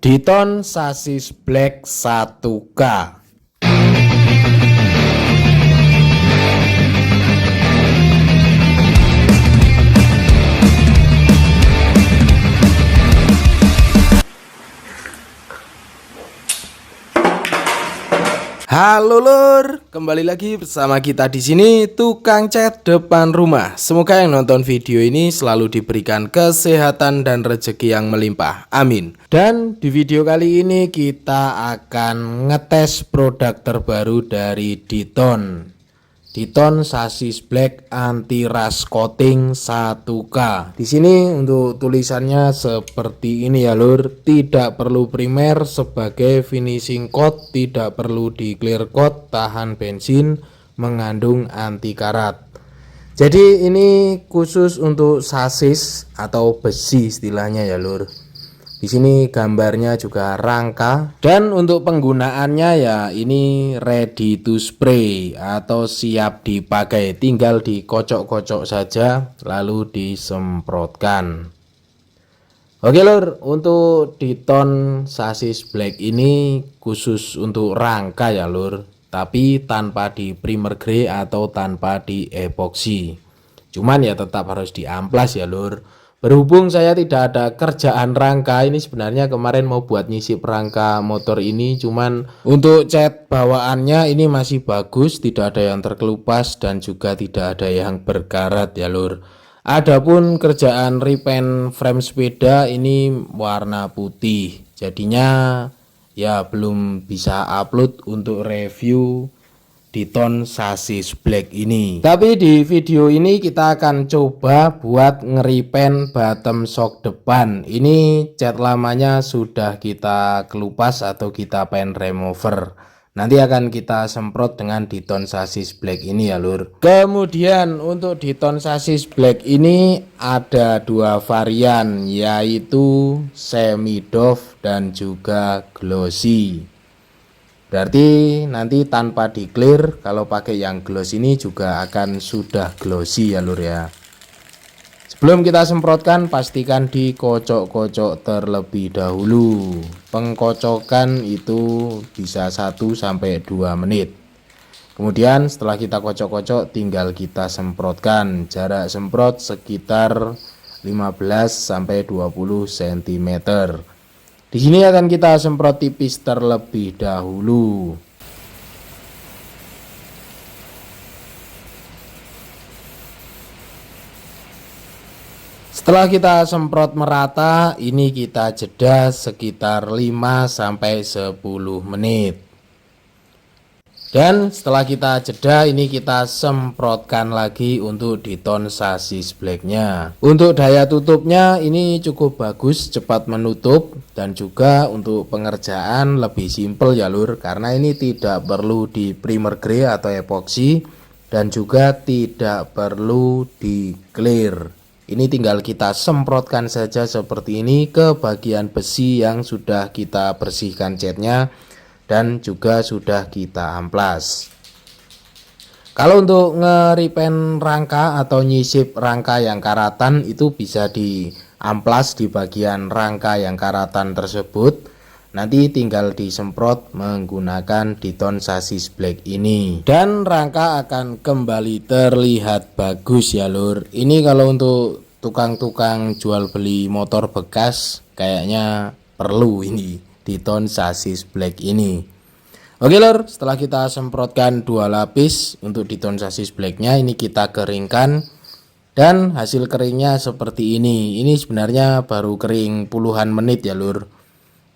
Diton sasis black 1K. Halo lur, kembali lagi bersama kita di sini tukang cat depan rumah. Semoga yang nonton video ini selalu diberikan kesehatan dan rezeki yang melimpah. Amin. Dan di video kali ini kita akan ngetes produk terbaru dari Diton. Diton sasis black anti rust coating 1K. Di sini untuk tulisannya seperti ini ya lur, tidak perlu primer sebagai finishing coat, tidak perlu di clear coat, tahan bensin, mengandung anti karat. Jadi ini khusus untuk sasis atau besi istilahnya ya lur. Di sini gambarnya juga rangka, dan untuk penggunaannya ya ini ready to spray atau siap dipakai, tinggal dikocok-kocok saja lalu disemprotkan. Oke lur, untuk Diton sasis black ini khusus untuk rangka ya lur, tapi tanpa di primer grey atau tanpa di epoxy. Cuman ya tetap harus diamplas ya lur. Berhubung saya tidak ada kerjaan rangka, ini sebenarnya kemarin mau buat nyisip rangka motor ini, cuman untuk cat bawaannya ini masih bagus, tidak ada yang terkelupas dan juga tidak ada yang berkarat ya lur. Adapun kerjaan repaint frame sepeda ini warna putih, jadinya ya belum bisa upload untuk review Diton sasis black ini. Tapi di video ini kita akan coba buat ngeripen bottom shock depan. Ini cat lamanya sudah kita kelupas atau kita paint remover. Nanti akan kita semprot dengan Diton sasis black ini ya lur. Kemudian untuk Diton sasis black ini ada dua varian, yaitu semi doff dan juga glossy. Berarti nanti tanpa di clear, kalau pakai yang gloss ini juga akan sudah glossy ya lur ya. Sebelum kita semprotkan, pastikan dikocok-kocok terlebih dahulu. Pengkocokan itu bisa 1-2 menit. Kemudian setelah kita kocok-kocok tinggal kita semprotkan. Jarak semprot sekitar 15-20 cm. Di sini akan kita semprot tipis terlebih dahulu. Setelah kita semprot merata, ini kita jeda sekitar 5-10 menit. Dan setelah kita jeda, ini kita semprotkan lagi untuk Diton sasis blacknya. Untuk daya tutupnya ini cukup bagus, cepat menutup, dan juga untuk pengerjaan lebih simpel ya lur, karena ini tidak perlu di primer grey atau epoxy, dan juga tidak perlu di clear. Ini tinggal kita semprotkan saja seperti ini ke bagian besi yang sudah kita bersihkan catnya dan juga sudah kita amplas. Kalau untuk ngeripen rangka atau nyisip rangka yang karatan, itu bisa diamplas di bagian rangka yang karatan tersebut. Nanti tinggal disemprot menggunakan Diton sasis black ini, dan rangka akan kembali terlihat bagus ya lur. Ini kalau untuk tukang-tukang jual beli motor bekas kayaknya perlu ini Diton sasis black ini. Oke lur, setelah kita semprotkan 2 lapis untuk Diton sasis blacknya, ini kita keringkan, dan hasil keringnya seperti ini. Ini sebenarnya baru kering puluhan menit ya lur,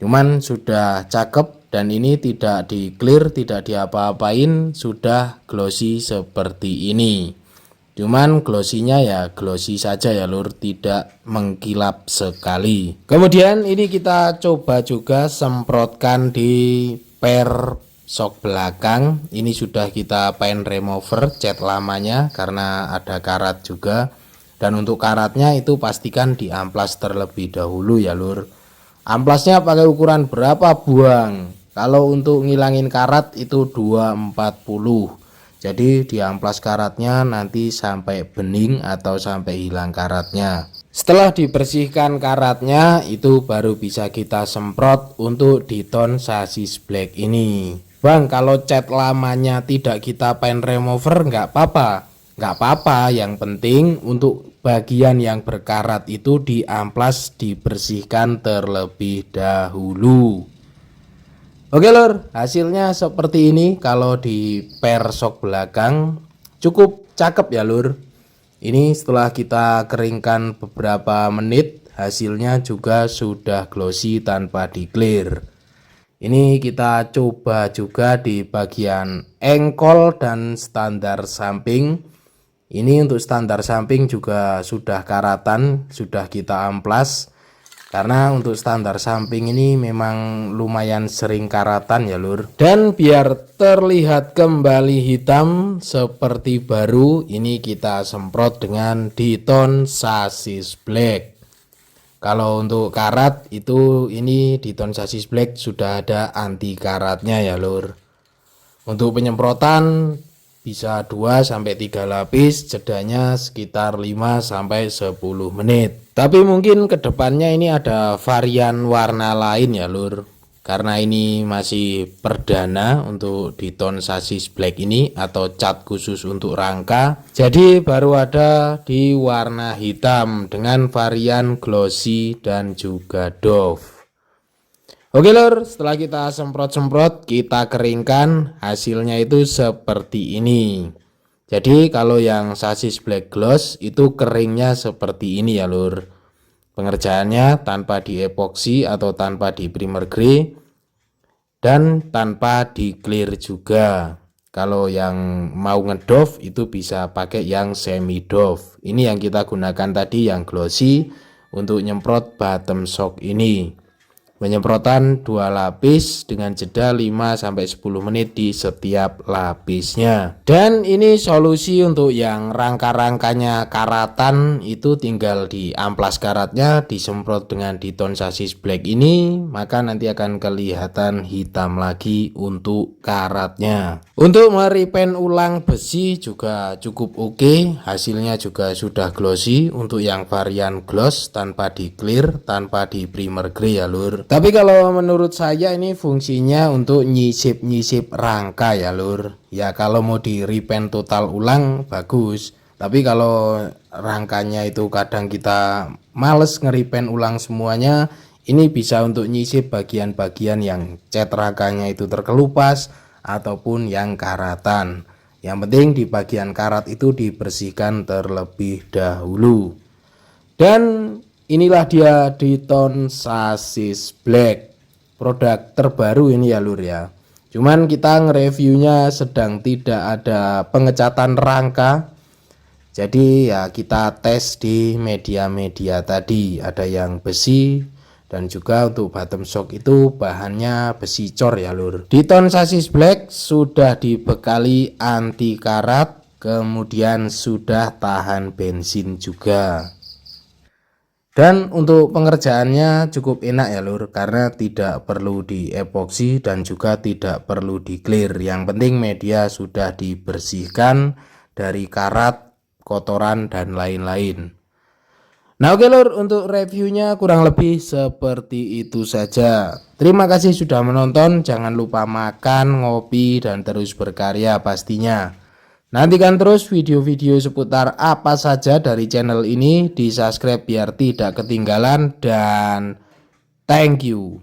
cuman sudah cakep, dan ini tidak di clear, tidak diapa-apain, sudah glossy seperti ini. Cuman glossinya ya glossy saja ya lur, tidak mengkilap sekali. Kemudian ini kita coba juga semprotkan di per shock belakang. Ini sudah kita paint remover cat lamanya karena ada karat juga. Dan untuk karatnya itu pastikan diamplas terlebih dahulu ya lur. Amplasnya pakai ukuran berapa buang? Kalau untuk ngilangin karat itu 240. Jadi diamplas karatnya nanti sampai bening atau sampai hilang karatnya. Setelah dibersihkan karatnya, itu baru bisa kita semprot untuk di tone sasis black ini. Bang, kalau cat lamanya tidak kita pen remover nggak apa-apa. Nggak apa-apa, yang penting untuk bagian yang berkarat itu diamplas, dibersihkan terlebih dahulu. Oke lur, hasilnya seperti ini. Kalau di persok belakang cukup cakep ya lur. Ini setelah kita keringkan beberapa menit, hasilnya juga sudah glossy tanpa di clear. Ini kita coba juga di bagian engkol dan standar samping. Ini untuk standar samping juga sudah karatan, sudah kita amplas. Karena untuk standar samping ini memang lumayan sering karatan ya lur. Dan biar terlihat kembali hitam seperti baru, ini kita semprot dengan di-tone sasis black. Kalau untuk karat itu ini di-tone sasis black sudah ada anti karatnya ya lur. Untuk penyemprotan bisa 2-3 lapis, jedanya sekitar 5-10 menit. Tapi mungkin kedepannya ini ada varian warna lain ya lur. Karena ini masih perdana untuk di tone sasis black ini atau cat khusus untuk rangka. Jadi baru ada di warna hitam dengan varian glossy dan juga doff. Oke lur, setelah kita semprot-semprot, kita keringkan, hasilnya itu seperti ini. Jadi kalau yang sasis black gloss itu keringnya seperti ini ya lur. Pengerjaannya tanpa di epoxy atau tanpa di primer grey dan tanpa di clear juga. Kalau yang mau ngedoff itu bisa pakai yang semi doff. Ini yang kita gunakan tadi yang glossy untuk nyemprot bottom shock ini. Penyemprotan 2 lapis dengan jeda 5-10 menit di setiap lapisnya. Dan ini solusi untuk yang rangka-rangkanya karatan, itu tinggal di amplas karatnya, disemprot dengan di-tone sasis black ini, maka nanti akan kelihatan hitam lagi untuk karatnya. Untuk meripen ulang besi juga cukup oke, hasilnya juga sudah glossy untuk yang varian gloss tanpa di clear, tanpa di primer grey ya lur. Tapi kalau menurut saya ini fungsinya untuk nyisip-nyisip rangka ya lur. Ya kalau mau di repaint total ulang bagus. Tapi kalau rangkanya itu kadang kita males ngeripen ulang semuanya, ini bisa untuk nyisip bagian-bagian yang cat rangkanya itu terkelupas ataupun yang karatan. Yang penting di bagian karat itu dibersihkan terlebih dahulu. Dan inilah dia di-tone sasis black, produk terbaru ini ya lur ya. Cuman kita nge-reviewnya sedang tidak ada pengecatan rangka. Jadi ya kita tes di media-media tadi, ada yang besi dan juga untuk bottom shock itu bahannya besi cor ya lur. Di-tone sasis black sudah dibekali anti karat, kemudian sudah tahan bensin juga. Dan untuk pengerjaannya cukup enak ya lur, karena tidak perlu di epoxy dan juga tidak perlu di clear. Yang penting media sudah dibersihkan dari karat, kotoran dan lain-lain. Nah oke lur, untuk reviewnya kurang lebih seperti itu saja. Terima kasih sudah menonton, jangan lupa makan, ngopi dan terus berkarya pastinya. Nantikan terus video-video seputar apa saja dari channel ini, di subscribe biar tidak ketinggalan, dan thank you.